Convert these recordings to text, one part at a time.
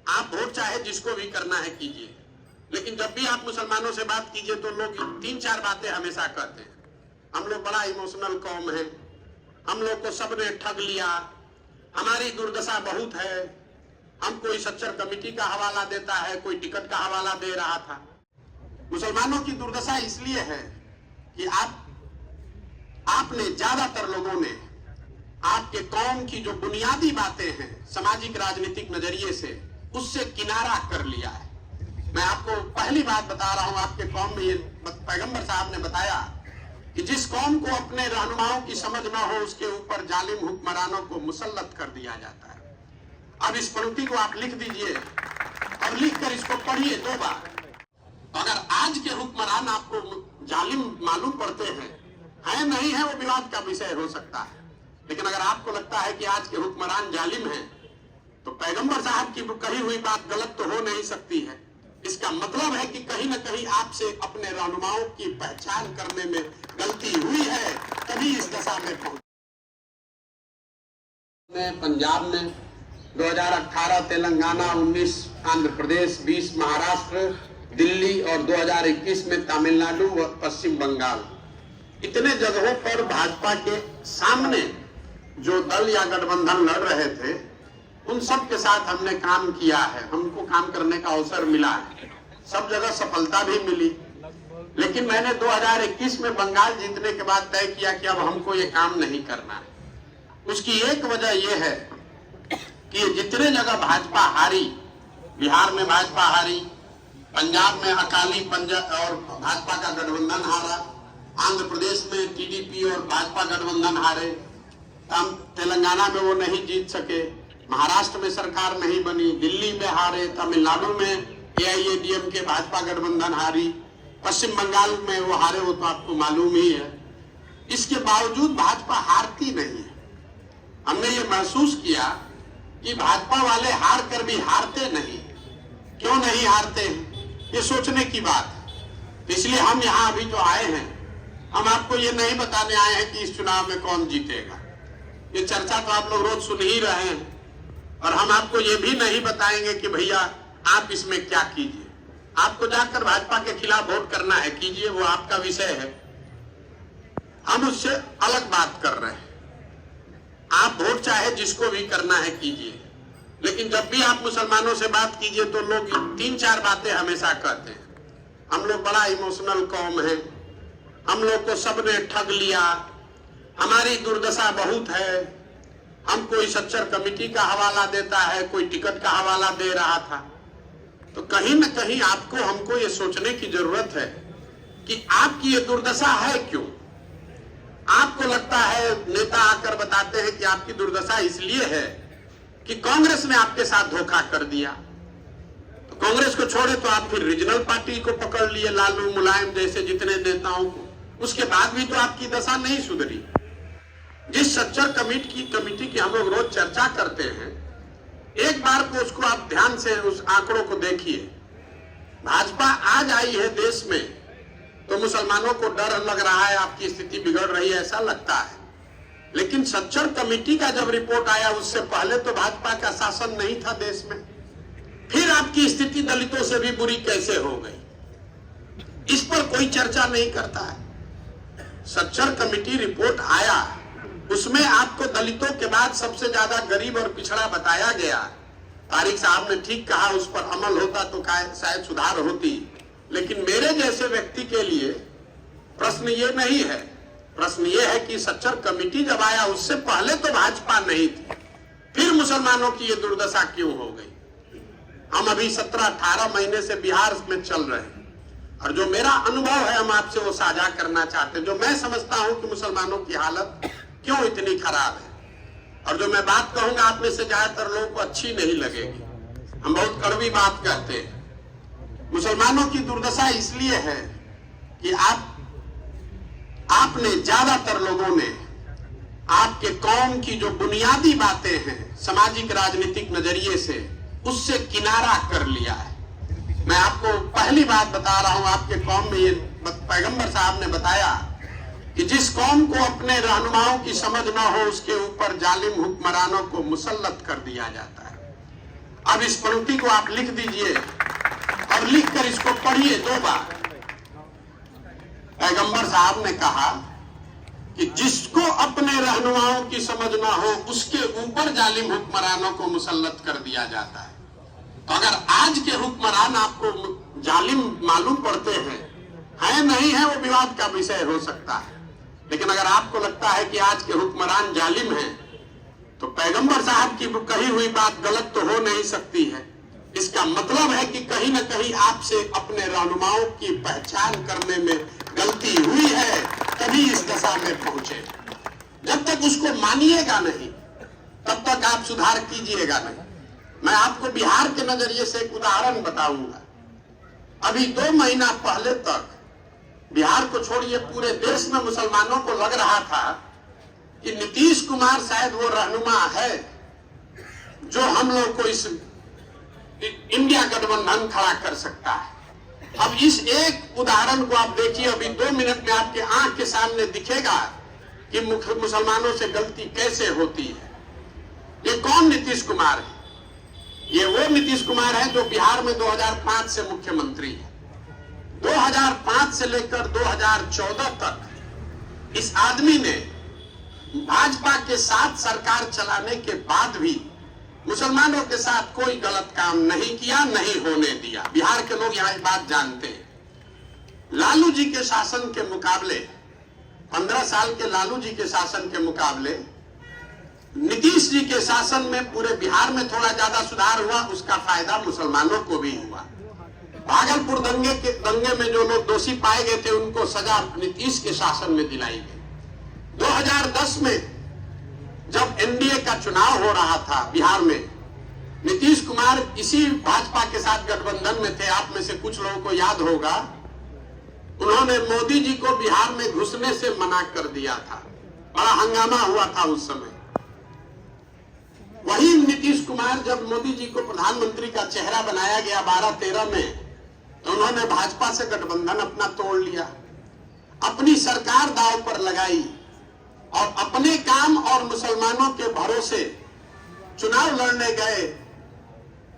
आप वोट चाहे जिसको भी करना है कीजिए, लेकिन जब भी आप मुसलमानों से बात कीजिए तो लोग 3-4 बातें हमेशा कहते हैं। हम लोग बड़ा इमोशनल कौम है, हम लोग को सबने ठग लिया, हमारी दुर्दशा बहुत है, हम कोई सच्चर कमेटी का हवाला देता है, कोई टिकट का हवाला दे रहा था। मुसलमानों की दुर्दशा इसलिए है कि आपने ज्यादातर लोगों ने आपके कौम की जो बुनियादी बातें हैं सामाजिक राजनीतिक नजरिए से, उससे किनारा कर लिया है। मैं आपको पहली बात बता रहा हूं, आपके कौम में ये पैगंबर साहब ने बताया कि जिस कौम को अपने रहनुमाओं की समझ न हो उसके ऊपर जालिम हुक्मरानों को मुसल्लत कर दिया जाता है। अब इस पंक्ति को आप लिख दीजिए और लिखकर इसको पढ़िए 2 बार। अगर आज के हुक्मरान आपको जालिम मालूम पड़ते हैं, है नहीं है वो विवाद का विषय हो सकता है, लेकिन अगर आपको लगता है कि आज के हुक्मरान जालिम हैं, तो पैगंबर साहब की कही हुई बात गलत तो हो नहीं सकती है। इसका मतलब है कि कहीं न कहीं आपसे अपने रहनुमाओं की पहचान करने में गलती हुई है, तभी इस दशा में पहुंचे। पंजाब में 2018 तेलंगाना, 19 आंध्र प्रदेश, 20 महाराष्ट्र, दिल्ली और 2021 में तमिलनाडु व पश्चिम बंगाल, इतने जगहों पर भाजपा के सामने जो दल या गठबंधन लड़ रहे थे, उन सब के साथ हमने काम किया है, हमको काम करने का अवसर मिला है, सब जगह सफलता भी मिली। लेकिन मैंने 2021 में बंगाल जीतने के बाद तय किया कि अब हमको ये काम नहीं करना है। उसकी एक वजह यह है कि जितने जगह भाजपा हारी, बिहार में भाजपा हारी, पंजाब में अकाली पंजाब और भाजपा का गठबंधन हारा, आंध्र प्रदेश में टीडीपी और भाजपा गठबंधन हारे, तेलंगाना में वो नहीं जीत सके, महाराष्ट्र में सरकार नहीं बनी, दिल्ली में हारे, तमिलनाडु में एआईएडीएम के भाजपा गठबंधन हारी, पश्चिम बंगाल में वो हारे, वो तो आपको मालूम ही है। इसके बावजूद भाजपा हारती नहीं है। हमने ये महसूस किया कि भाजपा वाले हार कर भी हारते नहीं। क्यों नहीं हारते हैं, ये सोचने की बात है। इसलिए हम यहाँ अभी जो आए हैं, हम आपको ये नहीं बताने आए हैं कि इस चुनाव में कौन जीतेगा। ये चर्चा तो आप लोग रोज सुन ही रहे हैं, और हम आपको ये भी नहीं बताएंगे कि भैया आप इसमें क्या कीजिए। आपको जाकर भाजपा के खिलाफ वोट करना है, कीजिए, वो आपका विषय है। हम उससे अलग बात कर रहे हैं। आप वोट चाहे जिसको भी करना है कीजिए, लेकिन जब भी आप मुसलमानों से बात कीजिए तो लोग 3-4 बातें हमेशा कहते हैं। हम लोग बड़ा इमोशनल कौम है, हम लोग को सबने ठग लिया, हमारी दुर्दशा बहुत है, हम कोई सच्चर कमेटी का हवाला देता है, कोई टिकट का हवाला दे रहा था। तो कहीं न कहीं आपको हमको ये सोचने की जरूरत है कि आपकी ये दुर्दशा है क्यों। आपको लगता है नेता आकर बताते हैं कि आपकी दुर्दशा इसलिए है कि कांग्रेस ने आपके साथ धोखा कर दिया। तो कांग्रेस को छोड़े तो आप फिर रीजनल पार्टी को पकड़ लिए, लालू मुलायम जैसे जितने नेताओं को, उसके बाद भी तो आपकी दशा नहीं सुधरी। जिस सच्चर कमेटी की हम लोग रोज चर्चा करते हैं, एक बार को उसको आप ध्यान से उस आंकड़ों को देखिए। भाजपा आज आई है देश में तो मुसलमानों को डर लग रहा है, आपकी स्थिति बिगड़ रही है ऐसा लगता है, लेकिन सच्चर कमेटी का जब रिपोर्ट आया उससे पहले तो भाजपा का शासन नहीं था देश में। फिर आपकी स्थिति दलितों से भी बुरी कैसे हो गई, इस पर कोई चर्चा नहीं करता है। सच्चर कमेटी रिपोर्ट आया, उसमें आपको दलितों के बाद सबसे ज्यादा गरीब और पिछड़ा बताया गया। तारिक साहब ने ठीक कहा, उस पर अमल होता तो शायद सुधार होती, लेकिन मेरे जैसे व्यक्ति के लिए प्रश्न ये नहीं है। प्रश्न ये है कि सच्चर कमेटी जब आया उससे पहले तो भाजपा नहीं थी, फिर मुसलमानों की ये दुर्दशा क्यों हो गई। हम अभी 17-18 महीने से बिहार में चल रहे हैं, और जो मेरा अनुभव है हम आपसे वो साझा करना चाहते हैं। जो मैं समझता हूं कि मुसलमानों की हालत क्यों इतनी खराब है, और जो मैं बात कहूंगा आप में से ज्यादातर लोगों को अच्छी नहीं लगेगी। हम बहुत कड़वी बात कहते हैं। मुसलमानों की दुर्दशा इसलिए है कि आपने ज्यादातर लोगों ने आपके कौम की जो बुनियादी बातें हैं सामाजिक राजनीतिक नजरिए से, उससे किनारा कर लिया है। मैं आपको पहली बात बता रहा हूं, आपके कौम में ये पैगंबर साहब ने बताया कि जिस कौम को अपने रहनुमाओं की समझ न हो उसके ऊपर जालिम हुक्मरानों को मुसल्लत कर दिया जाता है। अब इस पंक्ति को आप लिख दीजिए और लिखकर इसको पढ़िए 2 बार। पैगंबर साहब ने कहा कि जिसको अपने रहनुमाओं की समझ ना हो उसके ऊपर जालिम हुक्मरानों को मुसल्लत कर दिया जाता है। तो अगर आज के हुक्मरान आपको जालिम मालूम पड़ते हैं, है नहीं है वो विवाद का विषय हो सकता है, लेकिन अगर आपको लगता है कि आज के हुक्मरान जालिम हैं, तो पैगंबर साहब की कही हुई बात गलत तो हो नहीं सकती है। इसका मतलब है कि कहीं न कहीं आपसे अपने रहनुमाओं की पहचान करने में गलती हुई है, तभी इस दशा में पहुंचे। जब तक उसको मानिएगा नहीं, तब तक आप सुधार कीजिएगा नहीं। मैं आपको बिहार के नजरिए से एक उदाहरण बताऊंगा। अभी 2 महीना पहले तक बिहार को छोड़िए पूरे देश में मुसलमानों को लग रहा था कि नीतीश कुमार शायद वो रहनुमा है जो हम लोग को इस इंडिया गठबंधन खड़ा कर सकता है। अब इस एक उदाहरण को आप देखिए, अभी 2 मिनट में आपके आंख के सामने दिखेगा कि मुसलमानों से गलती कैसे होती है। ये कौन नीतीश कुमार है? ये वो नीतीश कुमार है जो बिहार में 2005 से मुख्यमंत्री है। 2005 से लेकर 2014 तक इस आदमी ने भाजपा के साथ सरकार चलाने के बाद भी मुसलमानों के साथ कोई गलत काम नहीं किया, नहीं होने दिया। बिहार के लोग यहाँ बात जानते हैं। लालू जी के शासन के मुकाबले, 15 साल के लालू जी के शासन के मुकाबले नीतीश जी के शासन में पूरे बिहार में थोड़ा ज्यादा सुधार हुआ। उसका फायदा मुसलमानों को भी हुआ। भागलपुर दंगे में जो लोग दोषी पाए गए थे उनको सजा नीतीश के शासन में दिलाई गई। 2010 में जब एनडीए का चुनाव हो रहा था बिहार में, नीतीश कुमार इसी भाजपा के साथ गठबंधन में थे। आप में से कुछ लोगों को याद होगा, उन्होंने मोदी जी को बिहार में घुसने से मना कर दिया था। बड़ा हंगामा हुआ था उस समय। वही नीतीश कुमार जब मोदी जी को प्रधानमंत्री का चेहरा बनाया गया 12-13 में, तो उन्होंने भाजपा से गठबंधन अपना तोड़ लिया, अपनी सरकार दांव पर लगाई और अपने काम और मुसलमानों के भरोसे चुनाव लड़ने गए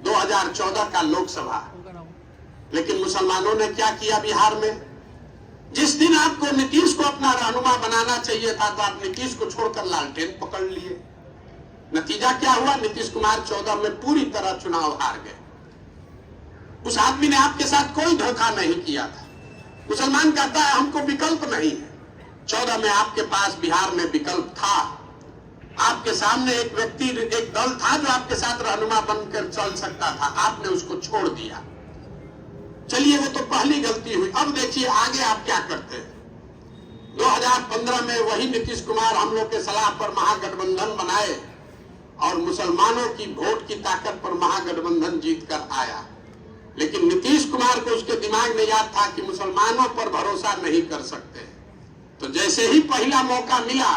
2014 का लोकसभा। लेकिन मुसलमानों ने क्या किया बिहार में? जिस दिन आपको नीतीश को अपना रहनुमा बनाना चाहिए था, तो आप नीतीश को छोड़कर लालटेन पकड़ लिए। नतीजा क्या हुआ? नीतीश कुमार 14 में पूरी तरह चुनाव हार गए। उस आदमी ने आपके साथ कोई धोखा नहीं किया था। मुसलमान कहता है हमको विकल्प नहीं है। 14 में आपके पास बिहार में विकल्प था। आपके सामने एक व्यक्ति, एक दल था जो आपके साथ रहनुमा बनकर चल सकता था। आपने उसको छोड़ दिया। चलिए, वो तो पहली गलती हुई। अब देखिए आगे आप क्या करते हैं। 2015 में वही नीतीश कुमार हम लोग के सलाह पर महागठबंधन बनाए और मुसलमानों की वोट की ताकत पर महागठबंधन जीतकर आया। लेकिन नीतीश कुमार को उसके दिमाग में याद था कि मुसलमानों पर भरोसा नहीं कर सकते। तो जैसे ही पहला मौका मिला,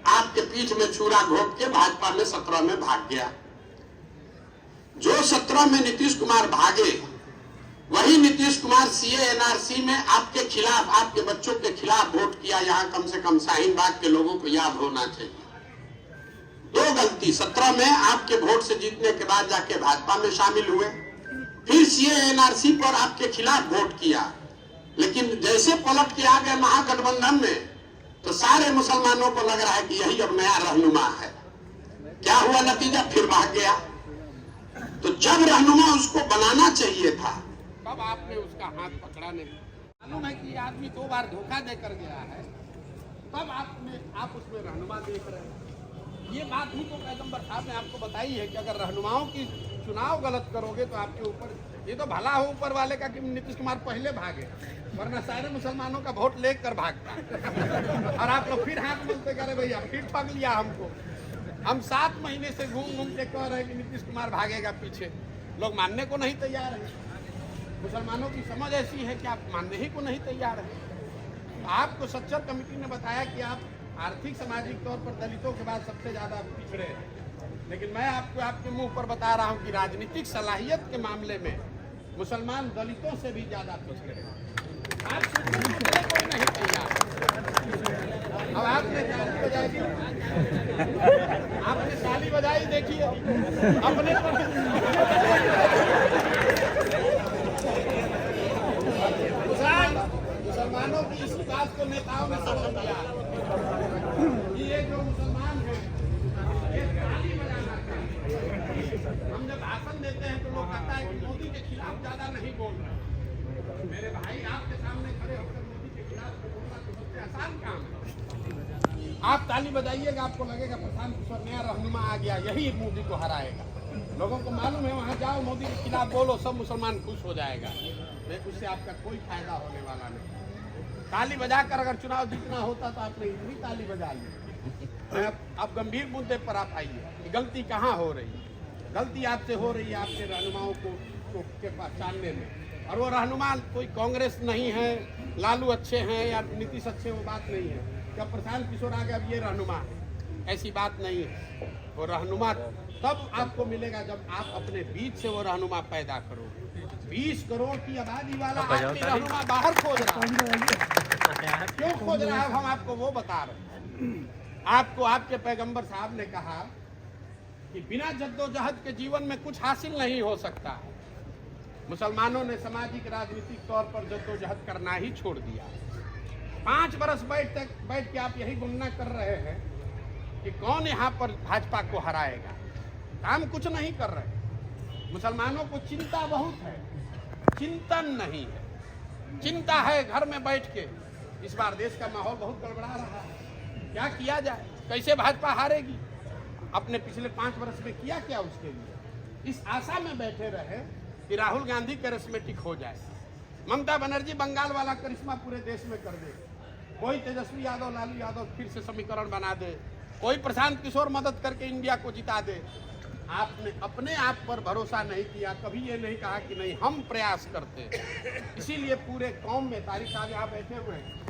आपके पीठ में छुरा घोंप के भाजपा में 17 में भाग गया। जो 17 में नीतीश कुमार भागे, वही नीतीश कुमार सीए एनआरसी में आपके खिलाफ, आपके बच्चों के खिलाफ वोट किया। यहाँ कम से कम शाहीन बाग के लोगों को याद होना चाहिए। 2 गलती, 17 में आपके वोट से जीतने के बाद जाके भाजपा में शामिल हुए, फिर सीए एनआरसी पर आपके खिलाफ वोट किया। लेकिन जैसे पलट के आ गए महागठबंधन में, तो सारे मुसलमानों को लग रहा है कि यही अब नया रहनुमा है। क्या हुआ नतीजा? फिर भाग गया। तो जब रहनुमा उसको बनाना चाहिए था, तब आपने उसका हाथ पकड़ा नहीं। मालूम है कि आदमी 2 बार धोखा देकर गया है, तब आप उसमें रहनुमा देख रहे हैं। ये बात ही तो पैगंबर साहब ने आपको बताई है कि अगर रहनुमाओं की चुनाव गलत करोगे तो आपके ऊपर, ये तो भला हो ऊपर वाले का कि नीतीश कुमार पहले भागे, वरना सारे मुसलमानों का वोट लेकर भागता। और आप लोग फिर हाथ मिलते कह रहे भैया फिर ठग लिया हमको। हम 7 महीने से घूम घूम के कह रहे हैं कि नीतीश कुमार भागेगा पीछे। लोग मानने को नहीं तैयार है। मुसलमानों की समझ ऐसी है कि आप मानने ही को नहीं तैयार है। आपको सच्चर कमेटी ने बताया कि आप आर्थिक सामाजिक तौर पर दलितों के बाद सबसे ज्यादा पिछड़े हैं, लेकिन मैं आपको आपके मुंह पर बता रहा हूं कि राजनीतिक सलाहियत के मामले में मुसलमान दलितों से भी ज्यादा पिछड़े हैं। आप सुनने के लिए कोई नहीं तैयार। अब आपने ताली बजाई, आपने ताली बजाई, देखिए अपने मुसलमानों की इसी बात को नेताओं ने समझ लिया कि ये जो मुसलमान हैं ये ताली बजाना चाहिए। हम जब भाषण देते हैं तो लोग कहता है कि मोदी के खिलाफ ज्यादा नहीं बोल रहे। मेरे भाई आपके सामने खड़े होकर मोदी के खिलाफ बोलना तो सबसे आसान काम है। आप ताली बजाइएगा, आपको लगेगा प्रशांत किशोर नया रहनुमा आ गया, यही मोदी को हराएगा। लोगों को मालूम है वहाँ जाओ मोदी के खिलाफ बोलो, सब मुसलमान खुश हो जाएगा। लेकिन उससे आपका कोई फायदा होने वाला नहीं। ताली बजाकर अगर चुनाव जीतना होता तो आपने इतनी ताली बजा ली। अब गंभीर मुद्दे पर आप आइए कि गलती कहाँ हो रही है। गलती आपसे हो रही है आपके रहनुमाओं को के पहचानने में। और वो रहनुमा कोई कांग्रेस नहीं है, लालू अच्छे हैं या नीतीश अच्छे, वो बात नहीं है। क्या प्रशांत किशोर आ गया अब ये रहनुमा है, ऐसी बात नहीं है। वो रहनुमा तब आपको मिलेगा जब आप अपने बीच से वो रहनुमा पैदा करोगे। 20 करोड़ की आबादी वाला आदमी रहनुमा बाहर खोज रहा है। क्यों खोज रहा है हम आपको वो बता रहे हैं। आपको आपके पैगंबर साहब ने कहा कि बिना जद्दोजहद के जीवन में कुछ हासिल नहीं हो सकता। मुसलमानों ने सामाजिक राजनीतिक तौर पर जद्दोजहद करना ही छोड़ दिया। 5 बरस बैठ के आप यही गुमना कर रहे हैं कि कौन यहाँ पर भाजपा को हराएगा। काम कुछ नहीं कर रहे। मुसलमानों को चिंता बहुत है, चिंतन नहीं है। चिंता है घर में बैठ के। इस बार देश का माहौल बहुत गड़बड़ा रहा है, क्या किया जाए, कैसे भाजपा हारेगी। अपने पिछले 5 वर्ष में किया क्या उसके लिए। इस आशा में बैठे रहे कि राहुल गांधी करिश्मेटिक हो जाए, ममता बनर्जी बंगाल वाला करिश्मा पूरे देश में कर दे, कोई तेजस्वी यादव लालू यादव फिर से समीकरण बना दे, कोई प्रशांत किशोर मदद करके इंडिया को जिता दे। आपने अपने आप पर भरोसा नहीं किया, कभी ये नहीं कहा कि नहीं हम प्रयास करते। इसीलिए पूरे कौम में, तारिक साहब यहाँ बैठे हुए हैं,